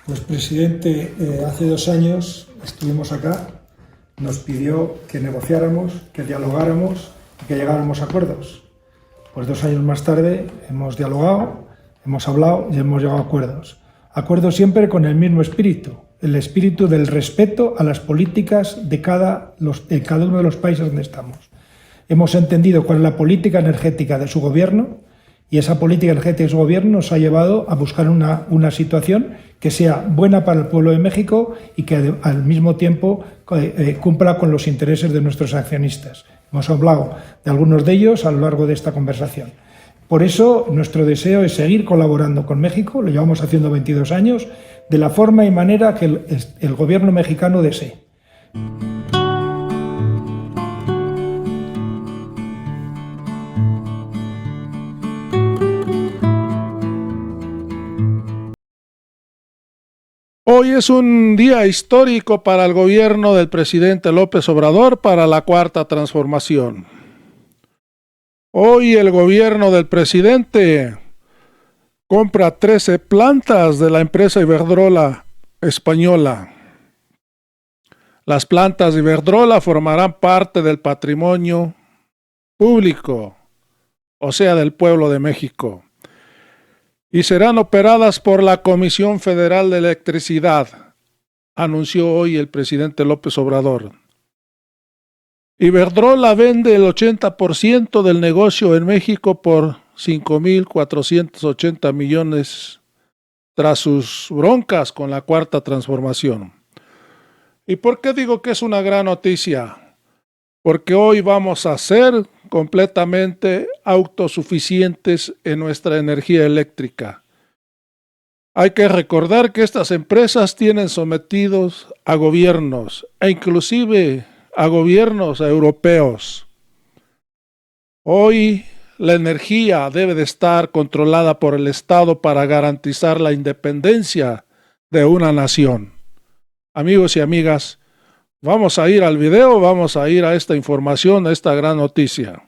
Pues presidente, hace 2 años estuvimos acá, nos pidió que negociáramos, que dialogáramos y que llegáramos a acuerdos. Pues 2 años más tarde hemos dialogado, hemos hablado y hemos llegado a acuerdos. Acuerdos siempre con el mismo espíritu, el espíritu del respeto a las políticas de cada uno de los países donde estamos. Hemos entendido cuál es la política energética de su gobierno y esa política energética de su gobierno nos ha llevado a buscar una situación que sea buena para el pueblo de México y que al mismo tiempo cumpla con los intereses de nuestros accionistas. Hemos hablado de algunos de ellos a lo largo de esta conversación. Por eso nuestro deseo es seguir colaborando con México, lo llevamos haciendo 22 años, de la forma y manera que el gobierno mexicano desee. Hoy es un día histórico para el gobierno del presidente López Obrador para la Cuarta Transformación. Hoy el gobierno del presidente compra 13 plantas de la empresa Iberdrola española. Las plantas de Iberdrola formarán parte del patrimonio público, o sea, del pueblo de México, y serán operadas por la Comisión Federal de Electricidad, anunció hoy el presidente López Obrador. Iberdrola vende el 80% del negocio en México por 5.480 millones tras sus broncas con la Cuarta Transformación. ¿Y por qué digo que es una gran noticia? Porque hoy vamos a ser completamente autosuficientes en nuestra energía eléctrica. Hay que recordar que estas empresas tienen sometidos a gobiernos e inclusive a gobiernos europeos. Hoy la energía debe de estar controlada por el Estado para garantizar la independencia de una nación. Amigos y amigas, vamos a ir al video, vamos a ir a esta información, a esta gran noticia.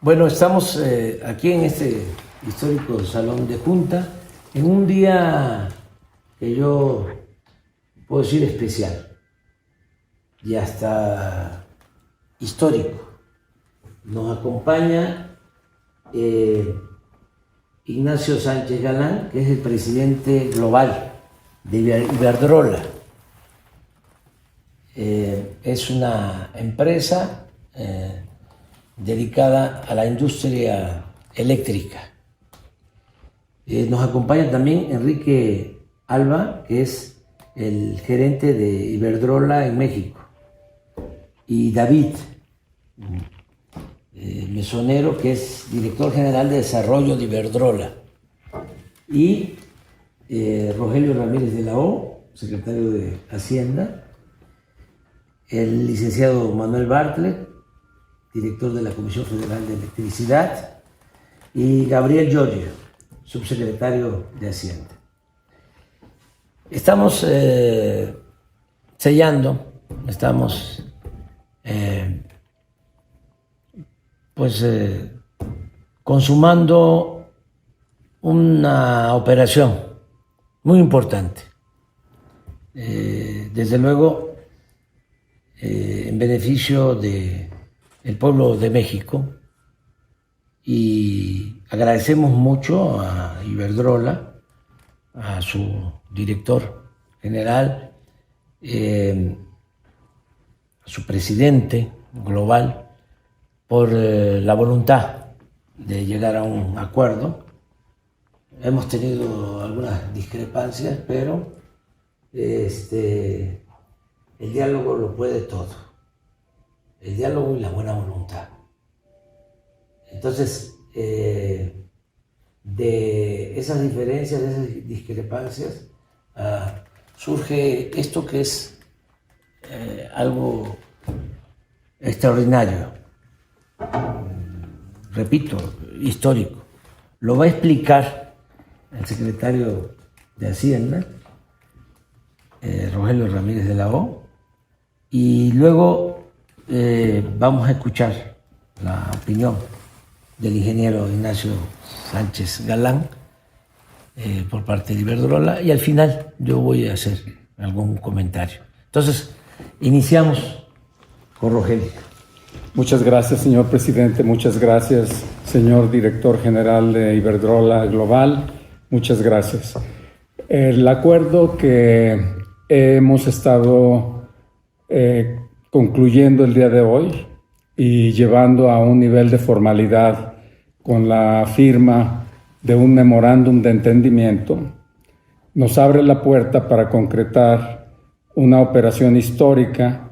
Bueno, estamos aquí en este histórico salón de junta, en un día que yo puedo decir especial y hasta histórico. Nos acompaña Ignacio Sánchez Galán, que es el presidente global de Iberdrola. Es una empresa dedicada a la industria eléctrica. Nos acompaña también Enrique Alba, que es el gerente de Iberdrola en México, y David Mesonero, que es director general de desarrollo de Iberdrola, y Rogelio Ramírez de la O, secretario de Hacienda, el licenciado Manuel Bartlett, director de la Comisión Federal de Electricidad, y Gabriel Giorgio, subsecretario de Hacienda. Estamos sellando, estamos consumando una operación muy importante, desde luego en beneficio del pueblo de México, y agradecemos mucho a Iberdrola, a su director general, a su presidente global, por la voluntad de llegar a un acuerdo. Hemos tenido algunas discrepancias, pero el diálogo lo puede todo. El diálogo y la buena voluntad. Entonces, de esas diferencias, de esas discrepancias, surge esto que es algo extraordinario, repito, histórico. Lo va a explicar el secretario de Hacienda, Rogelio Ramírez de la O, y luego vamos a escuchar la opinión del ingeniero Ignacio Sánchez Galán, por parte de Iberdrola, y al final yo voy a hacer algún comentario. Entonces, iniciamos con Rogelio. Muchas gracias, señor presidente. Muchas gracias, señor director general de Iberdrola Global. Muchas gracias. El acuerdo que hemos estado concluyendo el día de hoy y llevando a un nivel de formalidad con la firma de un memorándum de entendimiento, nos abre la puerta para concretar una operación histórica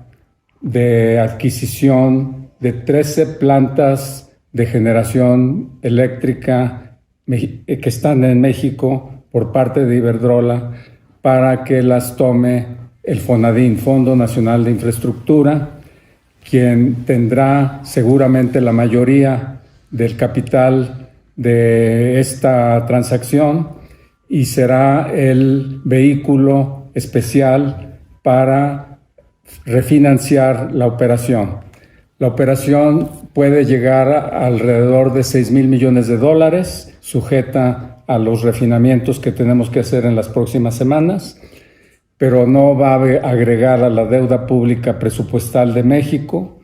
de adquisición de 13 plantas de generación eléctrica que están en México por parte de Iberdrola para que las tome el FONADIN, Fondo Nacional de Infraestructura, quien tendrá seguramente la mayoría del capital de esta transacción y será el vehículo especial para refinanciar la operación. La operación puede llegar a alrededor de $6,000 millones, sujeta a los refinamientos que tenemos que hacer en las próximas semanas, pero no va a agregar a la deuda pública presupuestal de México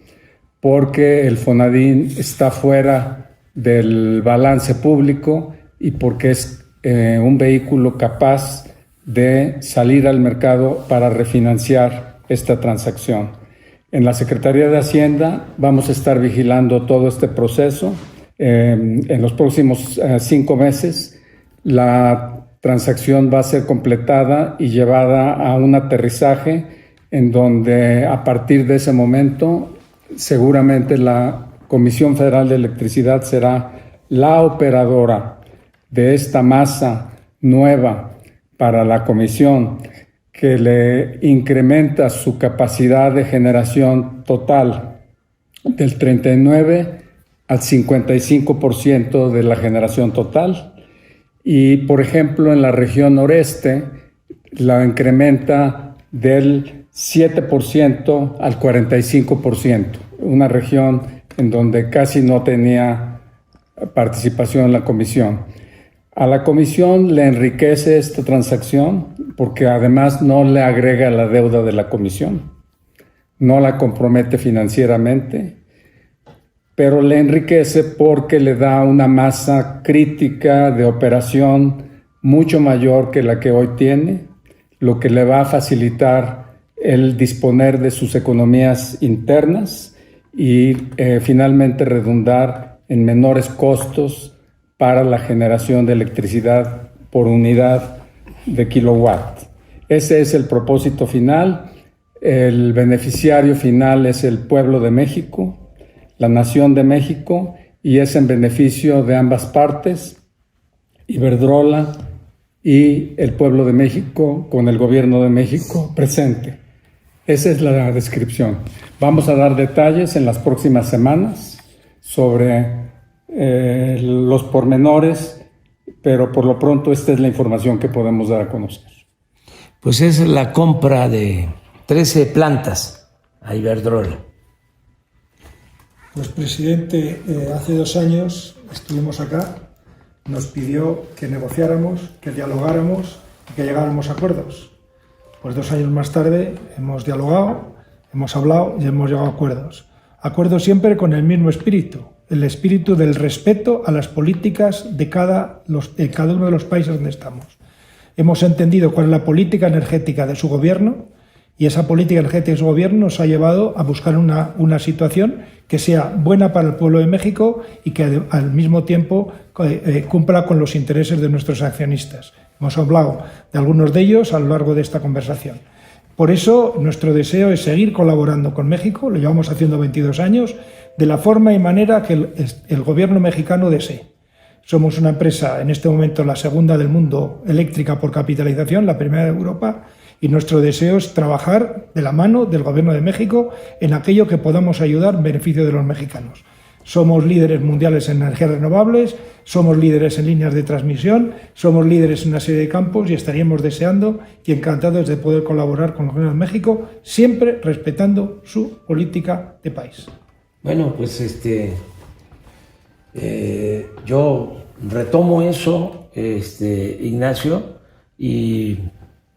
porque el FONADIN está fuera del balance público y porque es un vehículo capaz de salir al mercado para refinanciar esta transacción. En la Secretaría de Hacienda vamos a estar vigilando todo este proceso. En los próximos 5 meses la transacción va a ser completada y llevada a un aterrizaje en donde a partir de ese momento seguramente la Comisión Federal de Electricidad será la operadora de esta masa nueva para la Comisión, que le incrementa su capacidad de generación total del 39 al 55% de la generación total. Y, por ejemplo, en la región noreste la incrementa del 7% al 45%, una región en donde casi no tenía participación la Comisión. A la Comisión le enriquece esta transacción porque además no le agrega la deuda de la Comisión, no la compromete financieramente, pero le enriquece porque le da una masa crítica de operación mucho mayor que la que hoy tiene, lo que le va a facilitar el disponer de sus economías internas y finalmente redundar en menores costos para la generación de electricidad por unidad de kilowatt. Ese es el propósito final. El beneficiario final es el pueblo de México, la nación de México, y es en beneficio de ambas partes, Iberdrola y el pueblo de México con el gobierno de México presente. Esa es la descripción. Vamos a dar detalles en las próximas semanas sobre los pormenores, pero por lo pronto esta es la información que podemos dar a conocer. Pues es la compra de 13 plantas a Iberdrola. Pues, presidente, hace 2 años estuvimos acá, nos pidió que negociáramos, que dialogáramos y que llegáramos a acuerdos. Pues 2 años más tarde hemos dialogado, hemos hablado y hemos llegado a acuerdos. Acuerdos siempre con el mismo espíritu, el espíritu del respeto a las políticas de cada uno de los países donde estamos. Hemos entendido cuál es la política energética de su gobierno y esa política energética de su gobierno nos ha llevado a buscar una situación que sea buena para el pueblo de México y que al mismo tiempo cumpla con los intereses de nuestros accionistas. Hemos hablado de algunos de ellos a lo largo de esta conversación. Por eso nuestro deseo es seguir colaborando con México, lo llevamos haciendo 22 años, de la forma y manera que el gobierno mexicano desee. Somos una empresa, en este momento la segunda del mundo eléctrica por capitalización, la primera de Europa, y nuestro deseo es trabajar de la mano del gobierno de México en aquello que podamos ayudar en beneficio de los mexicanos. Somos líderes mundiales en energías renovables, somos líderes en líneas de transmisión, somos líderes en una serie de campos y estaríamos deseando y encantados de poder colaborar con el gobierno de México, siempre respetando su política de país. Bueno, pues yo retomo eso Ignacio, y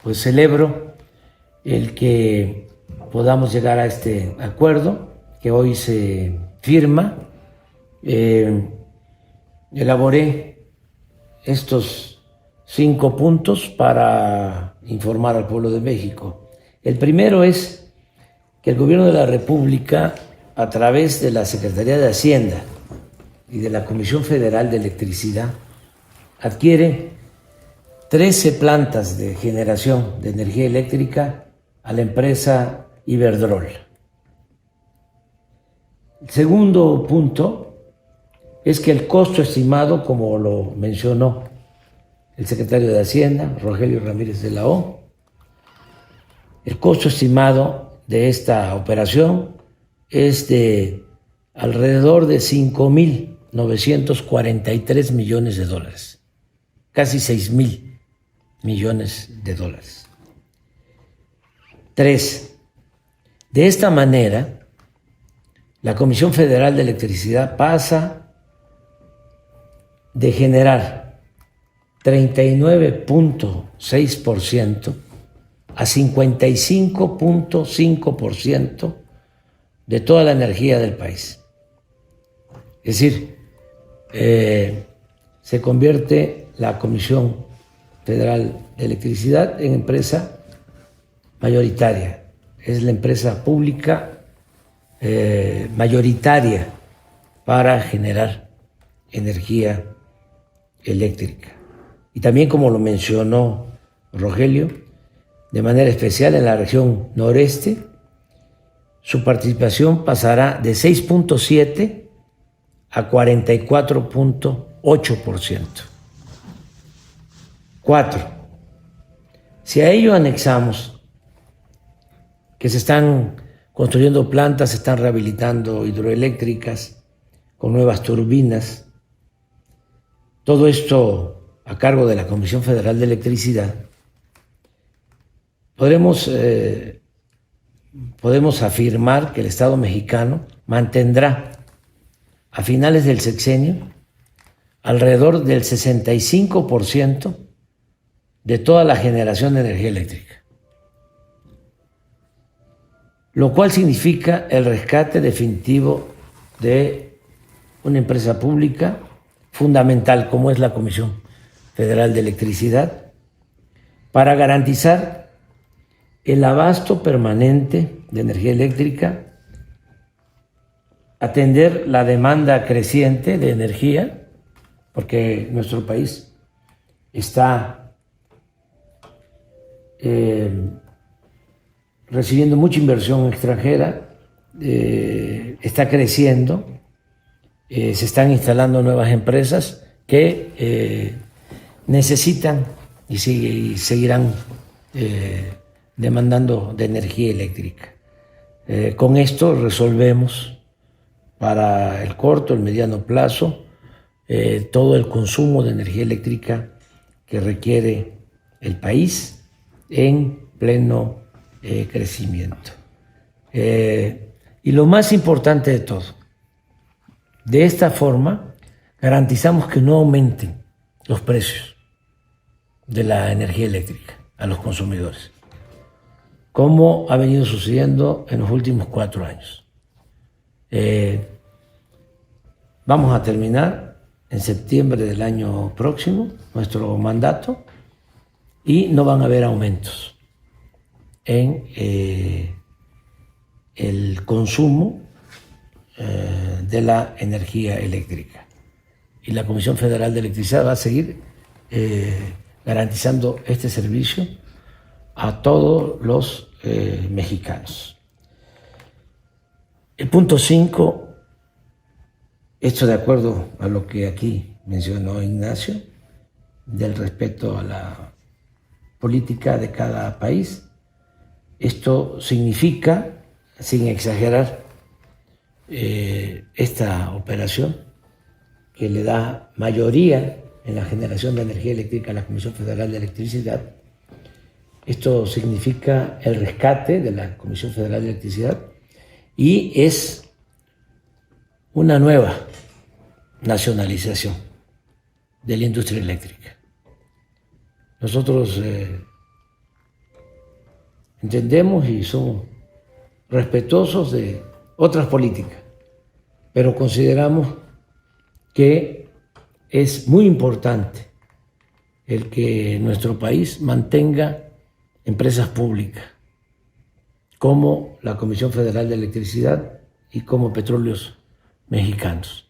pues celebro el que podamos llegar a este acuerdo que hoy se firma. Elaboré estos 5 puntos para informar al pueblo de México. El primero es que el gobierno de la República, a través de la Secretaría de Hacienda y de la Comisión Federal de Electricidad, adquiere 13 plantas de generación de energía eléctrica a la empresa Iberdrola. El segundo punto es que el costo estimado, como lo mencionó el secretario de Hacienda, Rogelio Ramírez de la O, el costo estimado de esta operación es de alrededor de 5.943 millones de dólares, casi 6.000 millones de dólares. 3. De esta manera, la Comisión Federal de Electricidad pasa de generar 39.6% a 55.5% de toda la energía del país. Es decir, se convierte la Comisión Federal de Electricidad en empresa mayoritaria. Es la empresa pública mayoritaria para generar energía eléctrica. Y también, como lo mencionó Rogelio, de manera especial en la región noreste, su participación pasará de 6.7 a 44.8%. 4. Si a ello anexamos que se están construyendo plantas, se están rehabilitando hidroeléctricas con nuevas turbinas, todo esto a cargo de la Comisión Federal de Electricidad, podemos afirmar que el Estado mexicano mantendrá a finales del sexenio alrededor del 65% de toda la generación de energía eléctrica, lo cual significa el rescate definitivo de una empresa pública fundamental como es la Comisión Federal de Electricidad, para garantizar el abasto permanente de energía eléctrica, atender la demanda creciente de energía, porque nuestro país está recibiendo mucha inversión extranjera, está creciendo, se están instalando nuevas empresas que necesitan y seguirán demandando de energía eléctrica. Con esto resolvemos para el corto, el mediano plazo, todo el consumo de energía eléctrica que requiere el país en pleno crecimiento. Y lo más importante de todo, de esta forma garantizamos que no aumenten los precios de la energía eléctrica a los consumidores, como ha venido sucediendo en los últimos 4 años. Vamos a terminar en septiembre del año próximo nuestro mandato y no van a haber aumentos en el consumo de la energía eléctrica. Y la Comisión Federal de Electricidad va a seguir garantizando este servicio a todos los mexicanos. El punto 5, esto de acuerdo a lo que aquí mencionó Ignacio, del respeto a la política de cada país. Esto significa, sin exagerar, esta operación que le da mayoría en la generación de energía eléctrica a la Comisión Federal de Electricidad. Esto significa el rescate de la Comisión Federal de Electricidad y es una nueva nacionalización de la industria eléctrica. Nosotros entendemos y somos respetuosos de otras políticas, pero consideramos que es muy importante el que nuestro país mantenga empresas públicas como la Comisión Federal de Electricidad y como Petróleos Mexicanos.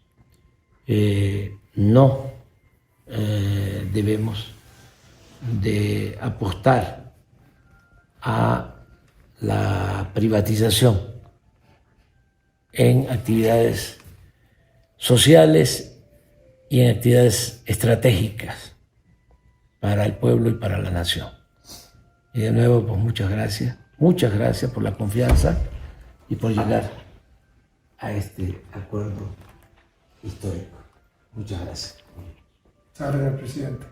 No debemos de apostar a la privatización en actividades sociales y en actividades estratégicas para el pueblo y para la nación. Y de nuevo, pues muchas gracias por la confianza y por llegar a este acuerdo histórico. Muchas gracias. Muchas gracias, presidente.